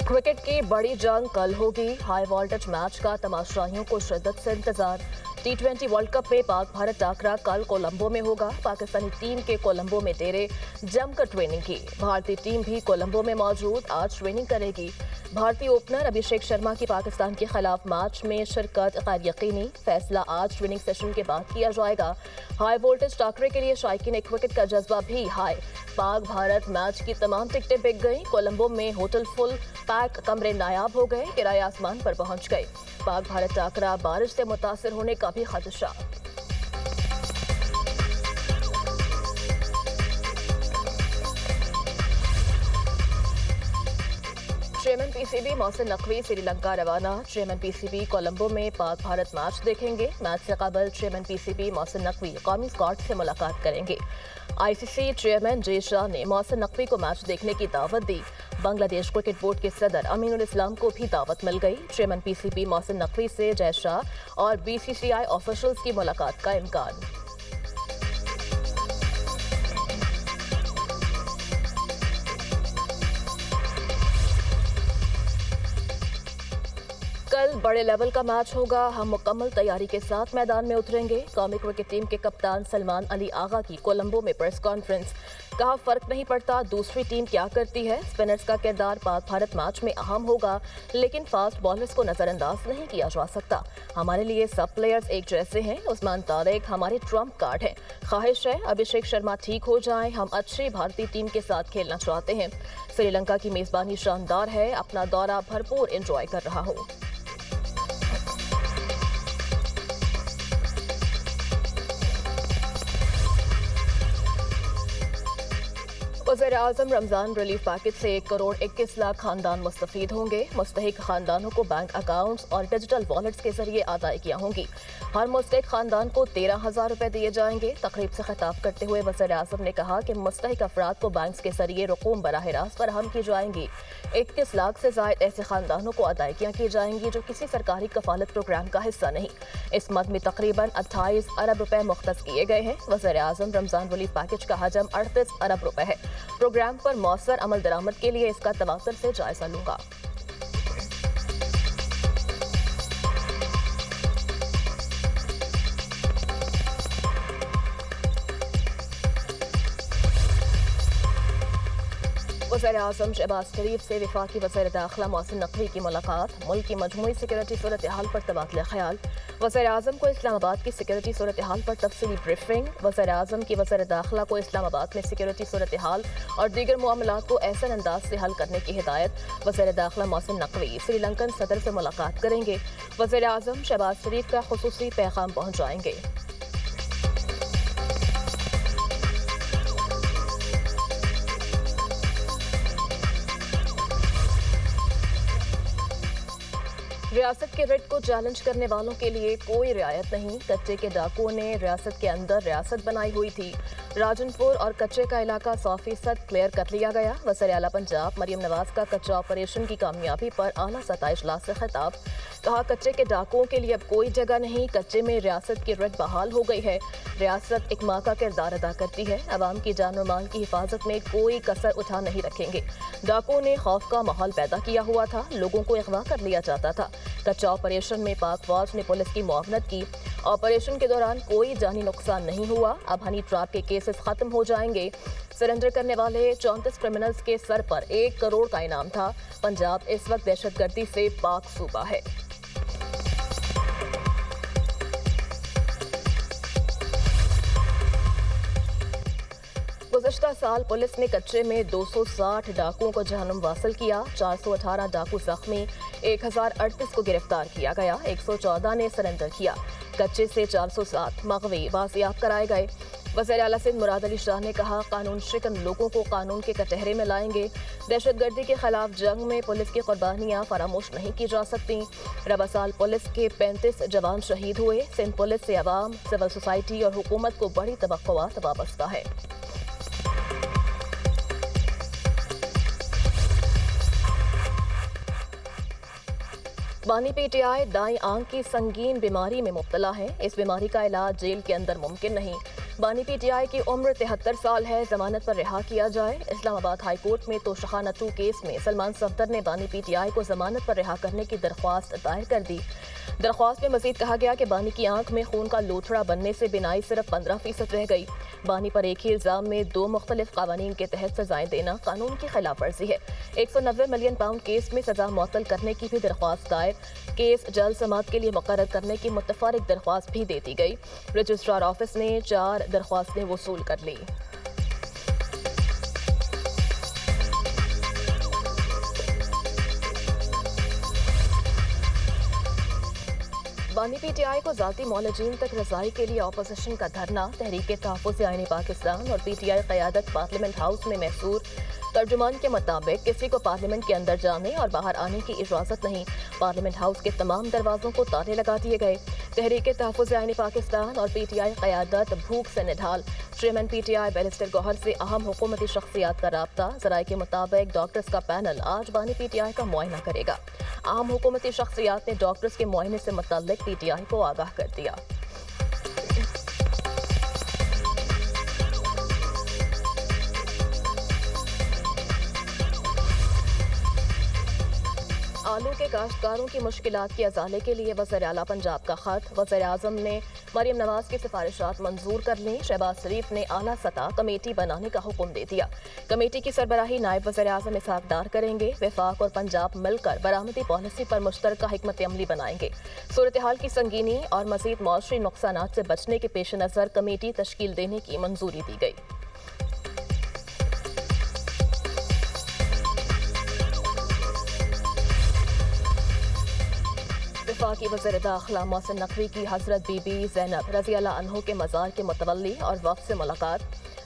Cricket की बड़ी जंग कल होगी। हाई वोल्टेज मैच का तमाशाइयों को शिद्दत से इंतजार। T20 वर्ल्ड कप में पाक भारत टाकरा कल कोलंबो में होगा। पाकिस्तानी टीम के कोलंबो में डेरे जमकर ट्रेनिंग की। भारतीय टीम भी कोलंबो में मौजूद आज ट्रेनिंग करेगी। भारतीय ओपनर अभिषेक शर्मा की पाकिस्तान के खिलाफ मैच में शिरकत गैर यकीनी। फैसला आज ट्रेनिंग सेशन के बाद किया जाएगा। हाई वोल्टेज टाकरे के लिए शायकीन क्रिकेट का जज्बा भी हाई। पाक भारत मैच की तमाम टिकटें बिक गई। कोलंबो में होटल फुल, पैक कमरे नायाब हो गए, किराए आसमान पर पहुंच गए। पाक भारत टाकरा बारिश से मुतासिर होने का भी खदशा। चेयरमैन पीसीबी मोहसिन नकवी श्रीलंका रवाना। चेयरमैन पीसीबी कोलंबो में पाक भारत मैच देखेंगे। मैच से कबल चेयरमैन पीसीबी मोहसिन नकवी कौमी स्क्वाड से मुलाकात करेंगे। आईसीसी चेयरमैन जे शाह ने मोहसिन नकवी को मैच देखने की दावत दी। बांग्लादेश क्रिकेट बोर्ड के सदर अमीनुल इस्लाम को भी दावत मिल गई। चेयरमैन पीसीबी मोहसिन नकवी से जय शाह और बीसीसीआई ऑफिशियल्स की मुलाकात का इम्कान। कल बड़े लेवल का मैच होगा। हम मुकम्मल तैयारी के साथ मैदान में उतरेंगे। कौमी क्रिकेट टीम के कप्तान सलमान अली आगा की कोलंबो में प्रेस कॉन्फ्रेंस। कहा, फर्क नहीं पड़ता दूसरी टीम क्या करती है। स्पिनर्स का किरदार पाक भारत मैच में अहम होगा, लेकिन फास्ट बॉलर्स को नजरअंदाज नहीं किया जा सकता। हमारे लिए सब प्लेयर्स एक जैसे हैं। उस्मान तारिक हमारे ट्रम्प कार्ड हैं। ख्वाहिश है अभिषेक शर्मा ठीक हो जाएं। हम अच्छी भारतीय टीम के साथ खेलना चाहते हैं। श्रीलंका की मेजबानी शानदार है। अपना दौरा भरपूर एंजॉय कर रहा हूँ। वज़ीर-ए-आज़म रमज़ान रिलीफ पैकेज से 1 करोड़ 21 लाख खानदान मुस्तफ़ीद होंगे। मुस्तहिक खानदानों को बैंक अकाउंट्स और डिजिटल वॉलेट्स के जरिए अदायगियाँ होंगी। हर मुस्तहिक खानदान को 13,000 रुपये दिए जाएंगे। तकरीब से खिताब करते हुए वज़ीर-ए-आज़म ने कहा कि मुस्तहिक अफराद को बैंक के जरिए रकूम बराह रास्त फराहम की जाएंगी। 21 लाख से ज़ायद ऐसे खानदानों को अदायगियाँ की जाएंगी जो किसी सरकारी कफालत प्रोग्राम का हिस्सा नहीं। इस मद में तकरीबन 28 अरब रुपए मुख्तस किए गए हैं। वज़ीर-ए-आज़म रमज़ान रिलीफ पैकेज का हजम 38 अरब रुपए है। प्रोग्राम पर मौसर अमल दरामद के लिए इसका तवातर से जायजा लूंगा। वज़ीर-ए-आज़म शहबाज शरीफ से वफाकी वज़ीर दाखिला मोहसिन नकवी की मुलाकात। मुल्क की मजमूई सिक्योरिटी सूरत हाल पर तबादला ख्याल। वज़ीर-ए-आज़म को इस्लामाबाद की सिक्योरिटी सूरत हाल पर तफसीली ब्रीफिंग। वज़ीर-ए-आज़म की वज़ीर दाखिला को इस्लामाबाद में सिक्योरिटी सूरत हाल और दीगर मामलात को ऐसे अंदाज से हल करने की हिदायत। वज़ीर दाखिला मोहसिन नकवी श्रीलंकन सदर से मुलाकात करेंगे। वज़ीर-ए-आज़म शहबाज शरीफ का खुसूसी पैगाम पहुँचाएंगे। रियासत के रेट को चैलेंज करने वालों के लिए कोई रियायत नहीं। कच्चे के डाकुओं ने रियासत के अंदर रियासत बनाई हुई थी। राजनपुर और कच्चे का इलाका 100% क्लियर कर लिया गया। वज़ीर आला पंजाब मरियम नवाज का कच्चा ऑपरेशन की कामयाबी पर आला सतह इजलास से खिताब। कहा, कच्चे के डाकुओं के लिए अब कोई जगह नहीं। कच्चे में रियासत की रेट बहाल हो गई है। रियासत एक माँ का किरदार अदा करती है। अवाम की जान और माल की हिफाजत में कोई कसर उठा नहीं रखेंगे। डाकुओं ने खौफ का माहौल पैदा किया हुआ था। लोगों को अगवा कर लिया जाता था। कच्चा ऑपरेशन में पाक फौज ने पुलिस की मुआवनत की। ऑपरेशन के दौरान कोई जानी नुकसान नहीं हुआ। अब हनी ट्रैप के केसेस खत्म हो जाएंगे। सरेंडर करने वाले 34 क्रिमिनल्स के सर पर 1 करोड़ का इनाम था। पंजाब इस वक्त दहशतगर्दी से पाक सूबा है। गुज़श्ता साल पुलिस ने कच्चे में 260 डाकुओं को जहन्नुम वासिल किया। 418 डाकू जख्मी, 1038 को गिरफ्तार किया गया। 114 ने सरेंडर किया। कच्चे से 407 मगवी बाजियाब कराए गए। वज़ीर आला सिंध मुराद अली शाह ने कहा, कानून शिकन लोगों को कानून के कटहरे में लाएंगे। दहशतगर्दी के खिलाफ जंग में पुलिस की कुर्बानियाँ फरामोश नहीं की जा सकती। रबा साल पुलिस के 35 जवान शहीद हुए। सिंध पुलिस से अवाम, सिविल सोसाइटी और हुकूमत को बड़ी तवक्कुआत वाबस्ता है। बानी पीटीआई दाईं आंख की संगीन बीमारी में मुब्तला है। इस बीमारी का इलाज जेल के अंदर मुमकिन नहीं। बानी पीटीआई की उम्र 73 साल है, जमानत पर रिहा किया जाए। इस्लामाबाद हाई कोर्ट में तोशाखाना 2 केस में सलमान सफदर ने बानी पीटीआई को जमानत पर रिहा करने की दरख्वास्त दायर कर दी। दरख्वास्त में मजीद कहा गया कि बानी की आंख में खून का लोथड़ा बनने से बिनाई सिर्फ 15% रह गई। बानी पर एक ही इल्जाम में 2 मुख्तलिफ कानून के तहत सजाएं देना कानून की खिलाफ वर्जी है। 190 मिलियन पाउंड केस में सजा मुअत्तल करने की भी दरख्वास्त दायर। केस जल्द समाअत के लिए मुकर्रर करने की मुतफर्रिक दरख्वास्त भी दे दी गई। रजिस्ट्रार ऑफिस ने 4 दरख्वास्तें वसूल कर ली। बानी पीटीआई को जाती मौलजीन तक रसाई के लिए अपोजिशन का धरना। तहरीक तहफ़्फ़ुज़ आईन पाकिस्तान और पीटीआई क़यादत पार्लियामेंट हाउस में महसूर। तर्जुमान के मुताबिक किसी को पार्लियामेंट के अंदर जाने और बाहर आने की इजाज़त नहीं। पार्लियामेंट हाउस के तमाम दरवाज़ों को ताले लगा दिए गए। तहरीक तहफ़्फ़ुज़ आईन पाकिस्तान और पीटीआई क़यादत भूख से निढाल। चेयरमैन पीटीआई बैरिस्टर गौहर से अहम हुकूमती शख्सियात का राब्ता। ज़राए के मुताबिक डॉक्टर्स का पैनल आज बानी पीटीआई का मुआयना करेगा। अहम हुकूमती शख्सियात ने डॉक्टर्स के मुआयने से मुतल्लिक पीटीआई को आगाह कर दिया। आलू के काश्तकारों की मुश्किलात के अजाले के लिए वज़ीर आला पंजाब का खत। वज़ीर आज़म ने मरियम नवाज की सिफारिशात मंजूर कर लीं। शहबाज शरीफ ने आला सतह कमेटी बनाने का हुक्म दे दिया। कमेटी की सरबराही नायब वज़ीर आज़म इसहाक डार करेंगे। वफाक और पंजाब मिलकर बरामदी पॉलिसी पर मुश्तरका हिकमत अमली बनाएंगे। सूरत हाल की संगीनी और मज़ीद मौसरी नुकसानात से बचने के पेश नज़र कमेटी तश्कील देने की मंजूरी दी गई। वफाकी वज़ीर दाखिला मोहसिन नकवी की हज़रत बीबी ज़ैनब रज़ियल्लाहु अन्हु के मज़ार के मुतवल्ली और वफ़द से मुलाकात।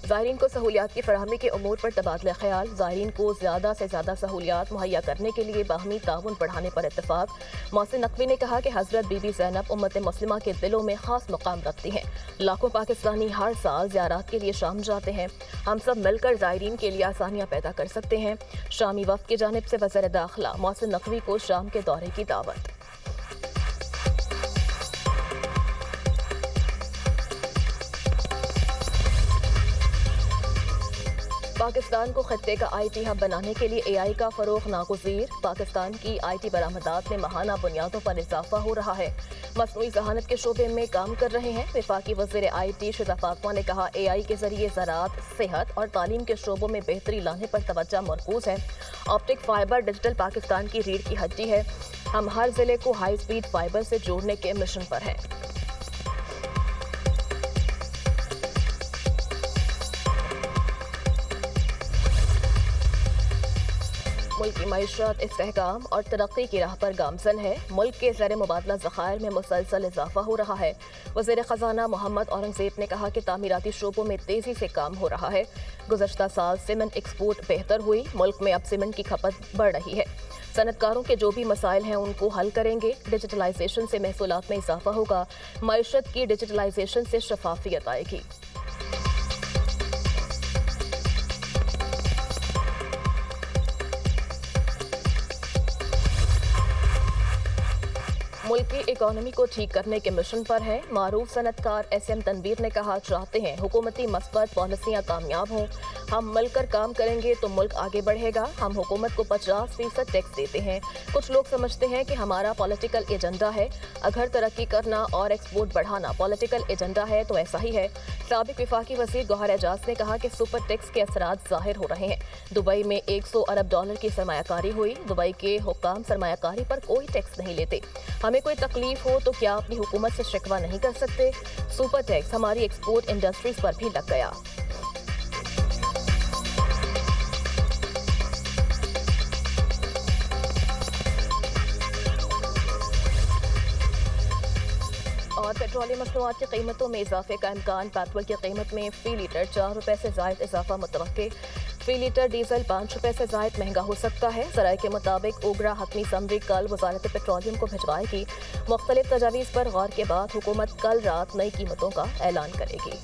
ज़ायरीन को सहूलियात की फराहमी के उमूर पर तबादला ख्याल। ज़ायरीन को ज़्यादा से ज़्यादा सहूलियात मुहैया करने के लिए बाहमी ताउन बढ़ाने पर इत्तफ़ाक। मोहसिन नकवी ने कहा कि हज़रत बीबी ज़ैनब उम्मत मुस्लिमा के दिलों में ख़ास मुकाम रखती हैं। लाखों पाकिस्तानी हर साल ज़ियारत के लिए शाम जाते हैं। हम सब मिलकर ज़ायरीन के लिए आसानियाँ पैदा कर सकते हैं। शामी वफ़द की जानिब से वज़ीर दाखिला मोहसिन नकवी को शाम के दौरे की दावत। पाकिस्तान को खत्ते का IT हब बनाने के लिए AI का फरोग नागुज़ीर। पाकिस्तान की IT बरामदात में माहाना बुनियादों पर इजाफा हो रहा है। मसनूई ज़हानत के शोबे में काम कर रहे हैं। वफाकी वज़ीर IT शुदा फातमा ने कहा AI के जरिए ज़राअत, सेहत और तालीम के शोबों में बेहतरी लाने पर तवज्जो मरकूज़ है। ऑप्टिक फाइबर डिजिटल पाकिस्तान की रीढ़ की हड्डी है। हम हर जिले को हाई स्पीड फाइबर से जोड़ने के मिशन पर हैं। मुल्क की मईशत इस्तेहकाम और तरक्की की राह पर गामजन है। मुल्क के ज़र मुबादला ज़खायर में मुसलसल इजाफा हो रहा है। वज़ीर ख़जाना मोहम्मद औरंगज़ेब ने कहा कि तामीराती शोबों में तेज़ी से काम हो रहा है। गुज़श्ता साल सीमेंट एक्सपोर्ट बेहतर हुई। मुल्क में अब सीमेंट की खपत बढ़ रही है। सनतकारों के जो भी मसाइल हैं उनको हल करेंगे। डिजिटलाइजेशन से महसूलात में इजाफा होगा। मईशत की डिजिटलाइजेशन से शफाफियत आएगी। मुल्क की इकॉनमी को ठीक करने के मिशन पर है। मारूफ सनतकार SM तनवीर ने कहा, चाहते हैं हुकूमती मस्बत पॉलिसियाँ कामयाब हों। हम मिलकर काम करेंगे तो मुल्क आगे बढ़ेगा। हम हुकूमत को 50% टैक्स देते हैं। कुछ लोग समझते हैं कि हमारा पॉलिटिकल एजेंडा है। अगर तरक्की करना और एक्सपोर्ट बढ़ाना पॉलिटिकल एजेंडा है तो ऐसा ही है। साबिक वफाकी वज़ीर गौहर एजाज ने कहा कि सुपर टैक्स के असरात ज़ाहिर हो रहे हैं। दुबई में $100 अरब की सरमायाकारी हुई। दुबई के हुक्काम सरमायाकारी पर कोई टैक्स नहीं लेते। हमें कोई तकलीफ हो तो क्या अपनी हुकूमत से शिकवा नहीं कर सकते? सुपर टैक्स हमारी एक्सपोर्ट इंडस्ट्रीज पर भी लग गया। और पेट्रोलियम मसनूआत की कीमतों में इजाफे का इम्कान। पेट्रोल की कीमत में फी लीटर ₹4 से ज़ायद इजाफा मुतवक्के। फी लीटर डीजल ₹5 से ज़ायद महंगा हो सकता है। ज़राए के मुताबिक ओगरा हतमी समरी कल वज़ारत पेट्रोलियम को भिजवाएगी। मुख्तलिफ तजावीज़ पर गौर के बाद हुकूमत कल रात नई कीमतों का ऐलान करेगी।